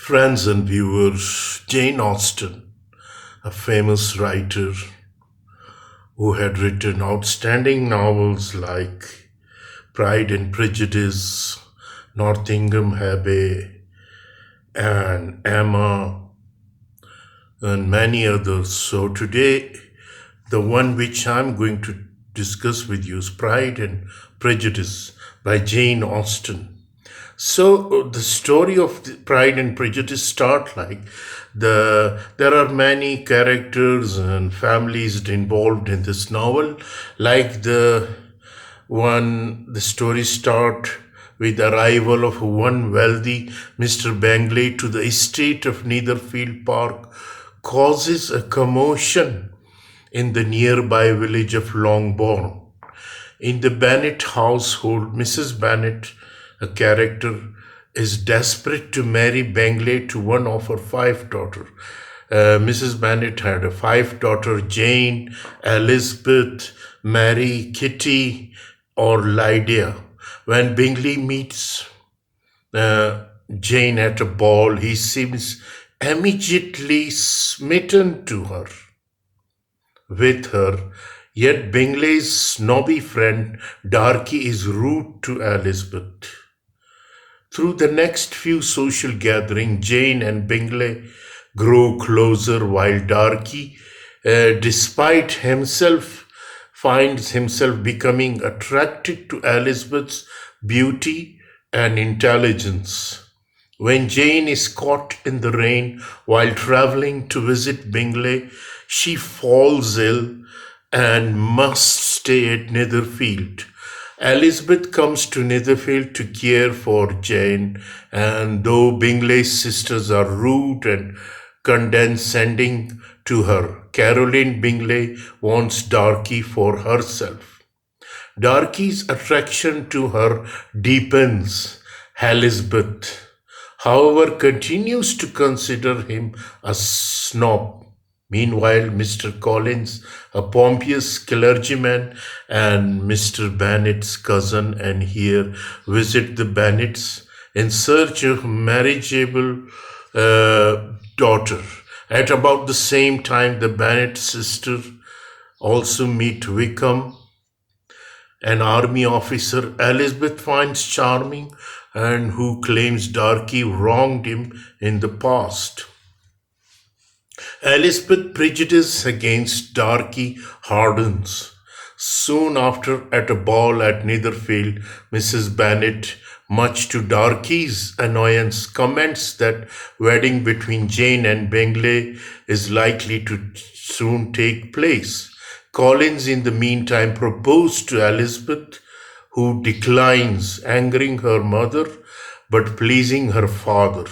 Friends and viewers, Jane Austen, a famous writer who had written outstanding novels like Pride and Prejudice, Nottingham Abbey, and Emma, and many others. So today, the one which I'm going to discuss with you is Pride and Prejudice by Jane Austen. So the story of Pride and Prejudice start like there are many characters and families involved in this novel. Like the story start with arrival of one wealthy Mr. Bingley to the estate of Netherfield Park causes a commotion in the nearby village of Longbourn. In the Bennet household, Mrs. Bennet, a character, is desperate to marry Bingley to one of her five daughters. Mrs. Bennet had a five daughter Jane, Elizabeth, Mary, Kitty, or Lydia. When Bingley meets Jane at a ball, he seems immediately smitten with her. Yet Bingley's snobby friend Darcy is rude to Elizabeth. Through the next few social gatherings, Jane and Bingley grow closer while Darcy, despite himself, finds himself becoming attracted to Elizabeth's beauty and intelligence. When Jane is caught in the rain while traveling to visit Bingley, she falls ill and must stay at Netherfield. Elizabeth comes to Netherfield to care for Jane, and though Bingley's sisters are rude and condescending to her, Caroline Bingley wants Darcy for herself. Darcy's attraction to her deepens. Elizabeth, however, continues to consider him a snob. Meanwhile, Mr. Collins, a pompous clergyman, and Mr. Bennet's cousin and heir visit the Bennets in search of marriageable daughter. At about the same time, the Bennet sister also meet Wickham, an army officer Elizabeth finds charming and who claims Darcy wronged him in the past. Elizabeth's prejudice against Darcy hardens. Soon after, at a ball at Netherfield, Mrs. Bennet, much to Darcy's annoyance, comments that wedding between Jane and Bingley is likely to soon take place. Collins, in the meantime, proposed to Elizabeth, who declines, angering her mother but pleasing her father.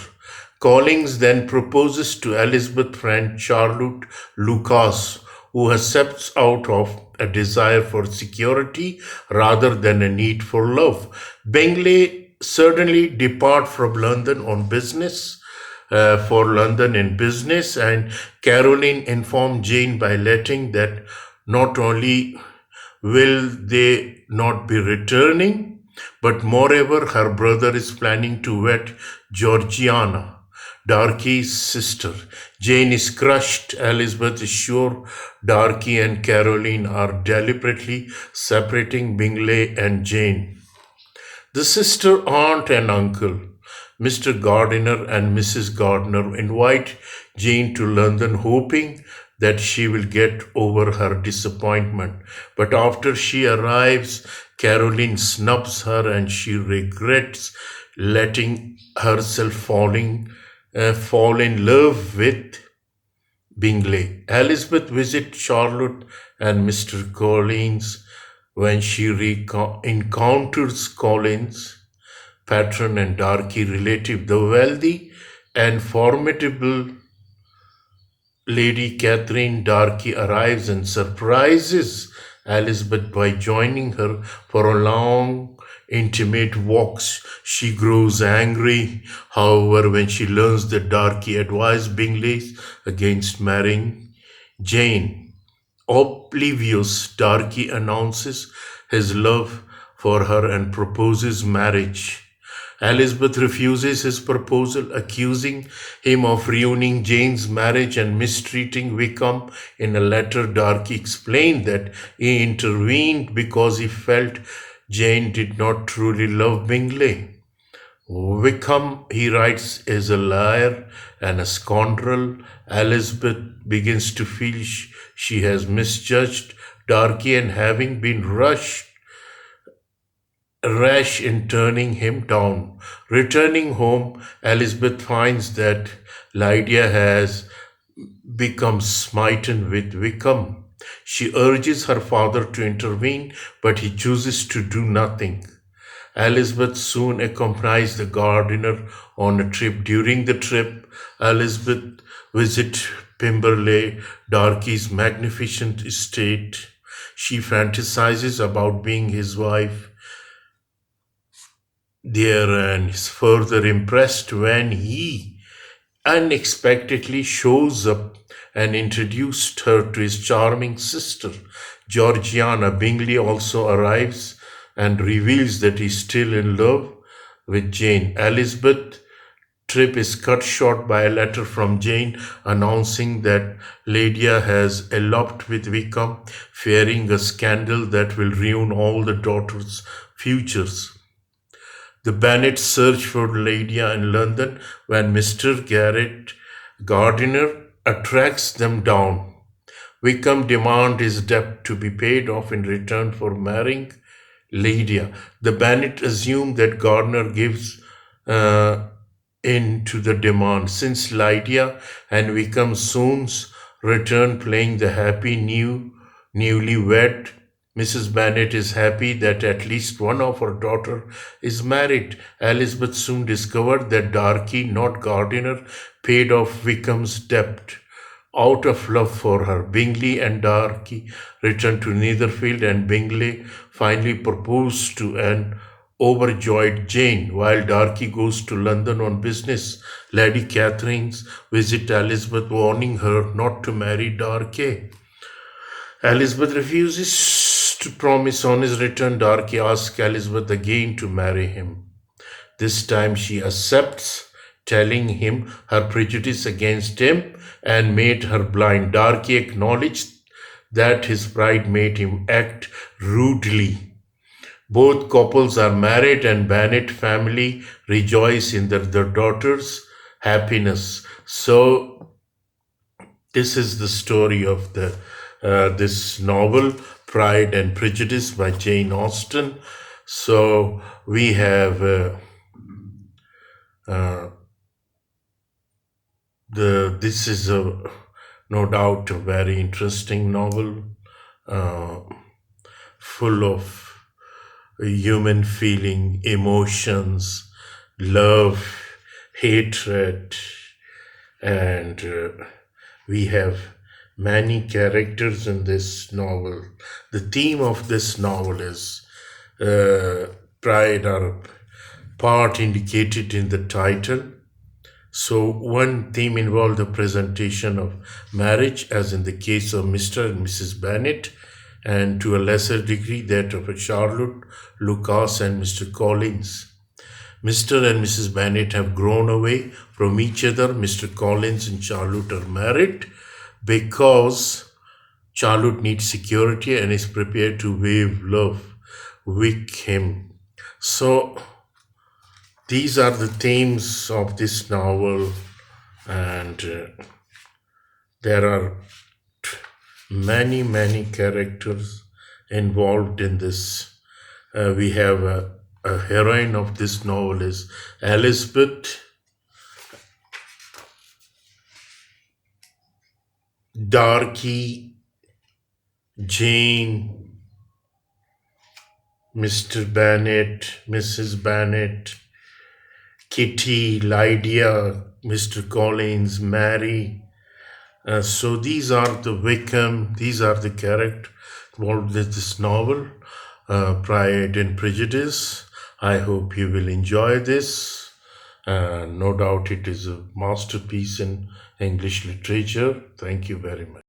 Collins then proposes to Elizabeth's friend Charlotte Lucas, who accepts out of a desire for security rather than a need for love. Bingley suddenly depart from London on business, for London in business, and Caroline informed Jane by letting that not only will they not be returning, but moreover her brother is planning to wed Georgiana, Darcy's sister. Jane is crushed. Elizabeth is sure Darcy and Caroline are deliberately separating Bingley and Jane. The sister, aunt, and uncle, Mr. Gardiner and Mrs. Gardiner, invite Jane to London, hoping that she will get over her disappointment. But after she arrives, Caroline snubs her and she regrets letting herself fall in love with Bingley. Elizabeth visits Charlotte and Mr. Collins when she encounters Collins, patron and Darcy relative, the wealthy and formidable Lady Catherine. Darcy arrives and surprises Elizabeth by joining her for a long, intimate walks. She grows angry, however, when she learns that Darcy advised Bingley against marrying Jane. Oblivious, Darcy announces his love for her and proposes marriage. Elizabeth refuses his proposal, accusing him of ruining Jane's marriage and mistreating Wickham. In a letter, Darcy explained that he intervened because he felt Jane did not truly love Bingley. Wickham, he writes, is a liar and a scoundrel. Elizabeth begins to feel she has misjudged Darcy and having been rash in turning him down. Returning home, Elizabeth finds that Lydia has become smitten with Wickham. She urges her father to intervene, but he chooses to do nothing. Elizabeth soon accompanies the gardener on a trip. During the trip, Elizabeth visits Pemberley, Darcy's magnificent estate. She fantasizes about being his wife there and is further impressed when he unexpectedly shows up and introduced her to his charming sister. Georgiana. Bingley also arrives and reveals that he's still in love with Jane. Elizabeth's trip is cut short by a letter from Jane announcing that Lydia has eloped with Wickham, fearing a scandal that will ruin all the daughters' futures. The Bennets search for Lydia in London when Mr. Garrett Gardiner attracts them down. Wickham demands his debt to be paid off in return for marrying Lydia. The Bennet assume that Gardiner gives uh, in to the demand. Since Lydia and Wickham soon return playing the happy newlywed, Mrs. Bennet is happy that at least one of her daughter is married. Elizabeth soon discovered that Darcy, not Gardiner, paid off Wickham's debt out of love for her. Bingley and Darcy return to Netherfield, and Bingley finally proposed to an overjoyed Jane, while Darcy goes to London on business. Lady Catherine's visit Elizabeth, warning her not to marry Darcy. Elizabeth refuses to promise on his return. Darcy asks Elizabeth again to marry him. This time she accepts, telling him her prejudice against him and made her blind. Darcy acknowledged that his pride made him act rudely. Both couples are married, and Bennet family rejoice in their daughter's happiness. So this is the story of this novel, Pride and Prejudice by Jane Austen. So we have this is no doubt a very interesting novel, uh, full of human feeling, emotions, love, hatred, and we have many characters in this novel. The theme of this novel is pride, or part indicated in the title. So, one theme involved the presentation of marriage, as in the case of Mr. and Mrs. Bennet, and to a lesser degree that of Charlotte, Lucas, and Mr. Collins. Mr. and Mrs. Bennet have grown away from each other. Mr. Collins and Charlotte are married because Charlotte needs security and is prepared to waive love with him. So, these are the themes of this novel, and there are many characters involved in this. We have a heroine of this novel is Elizabeth. Darcy, Jane, Mr. Bennet, Mrs. Bennet, Kitty, Lydia, Mr. Collins, Mary. So these are the Wickham, these are the characters involved in this novel, Pride and Prejudice. I hope you will enjoy this. No doubt it is a masterpiece in English literature. Thank you very much.